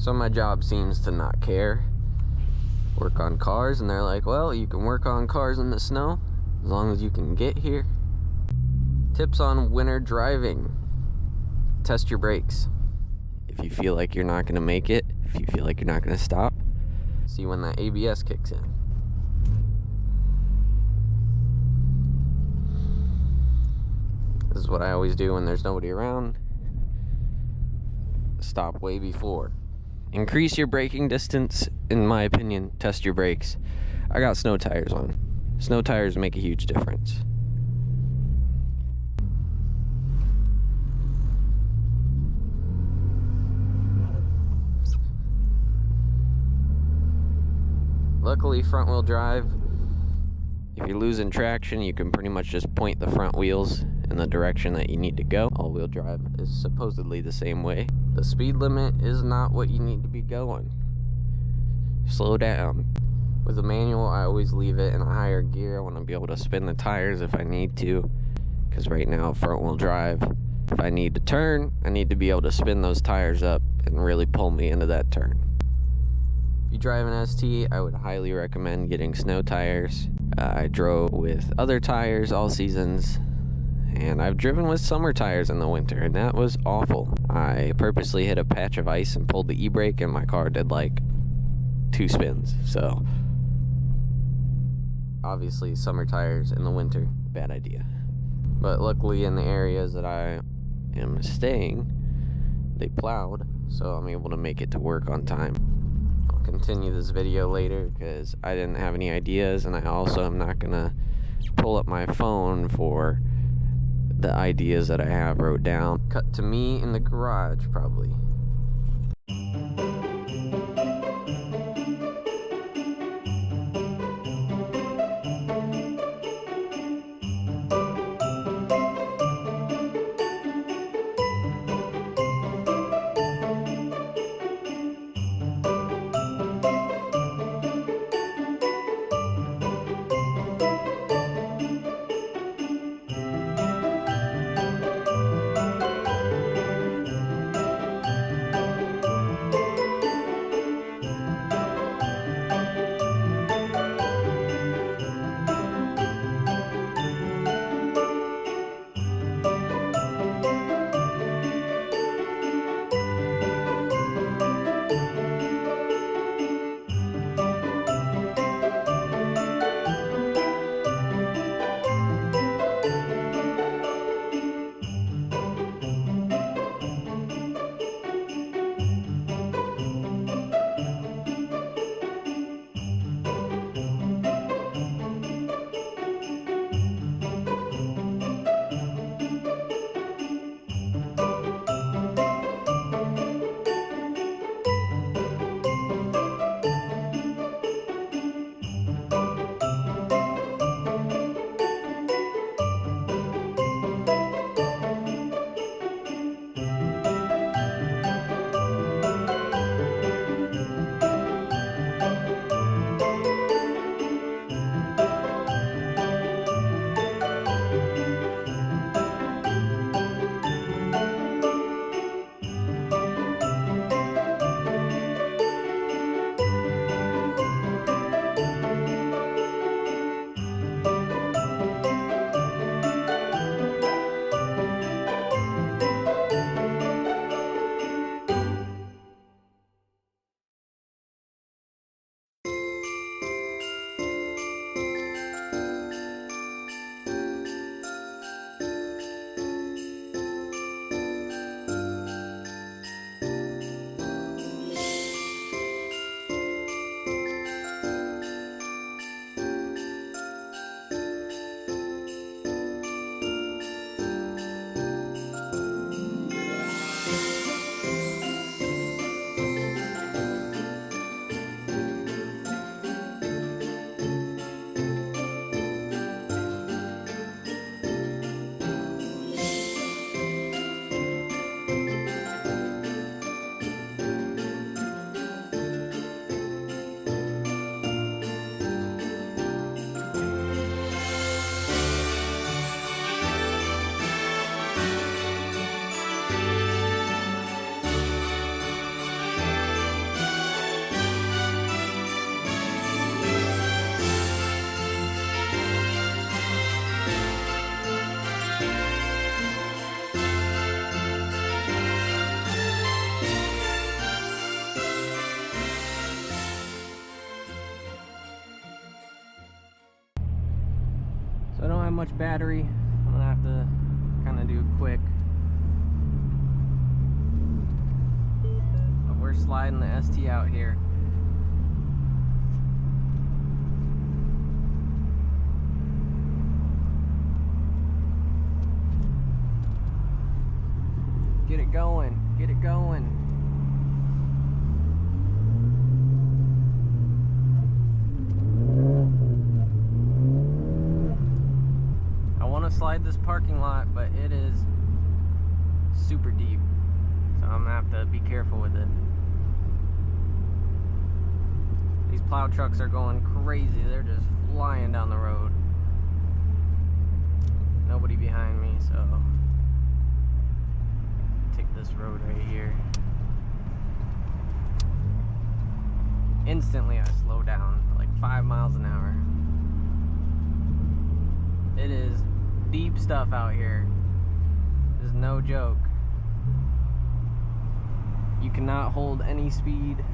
So my job seems to not care. Work on cars, and they're like, well, you can work on cars in the snow as long as you can get here. Tips on winter driving. Test your brakes. If you feel like you're not going to make it, if you feel like you're not going to stop, see when that ABS kicks in. This is what I always do when there's nobody around. Stop way before. Increase your braking distance, in my opinion. Test your brakes. I got snow tires on. Snow tires make a huge difference. Luckily, front wheel drive, if you're losing traction, you can pretty much just point the front wheels in the direction that you need to go. All wheel drive is supposedly the same way. The speed limit is not what you need to be going. Slow down. With a manual, I always leave it in a higher gear. I want to be able to spin the tires if I need to, because right now, front wheel drive, if I need to turn, I need to be able to spin those tires up and really pull me into that turn. If you drive an ST, I would highly recommend getting snow tires. I drove with other tires all seasons, and I've driven with summer tires in the winter, and that was awful. I purposely hit a patch of ice and pulled the e-brake, and my car did like 2 spins. So obviously summer tires in the winter, bad idea. But luckily in the areas that I am staying, they plowed, so I'm able to make it to work on time. I'll continue this video later because I didn't have any ideas, and I also am not gonna pull up my phone for the ideas that I have wrote down. Cut to me in the garage, probably. have much battery. I'm gonna have to kind of do it quick. But we're sliding the ST out here. Get it going, get it going. I want to slide this parking lot, but it is super deep, so I'm gonna have to be careful with it. These plow trucks are going crazy. They're just flying down the road. Nobody behind me, so take this road right here. Instantly I slow down, like 5 miles an hour. It is deep stuff out here. It's no joke. You cannot hold any speed,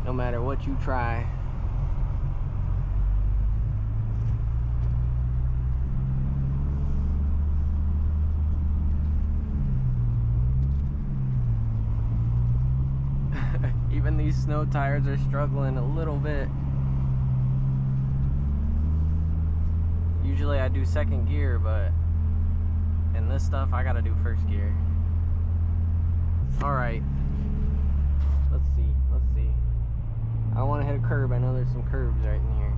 no matter what you try. Even these snow tires are struggling a little bit. Usually I do second gear, but in this stuff I gotta do first gear. Alright, let's see. I don't want to hit a curb. I know there's some curbs right in here.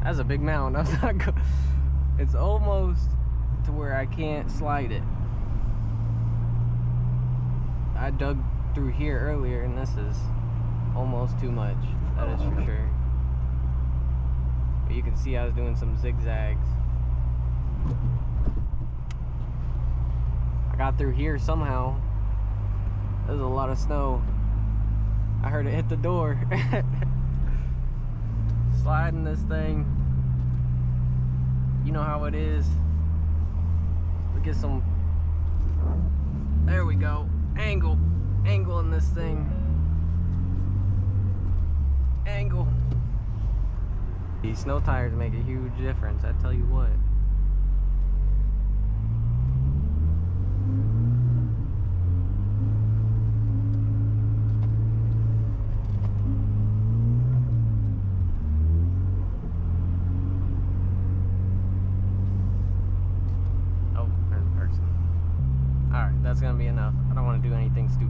That's a big mound. I'm not go it's almost to where I can't slide it. I dug through here earlier and this is almost too much. That is for sure. But you can see I was doing some zigzags. I got through here somehow. There's a lot of snow. I heard it hit the door. Sliding this thing. You know how it is. We get some. There we go. Angle in this thing. Angle. These snow tires make a huge difference, I tell you what. Oh, there's a person. Alright, that's gonna be enough. I don't want to do anything stupid.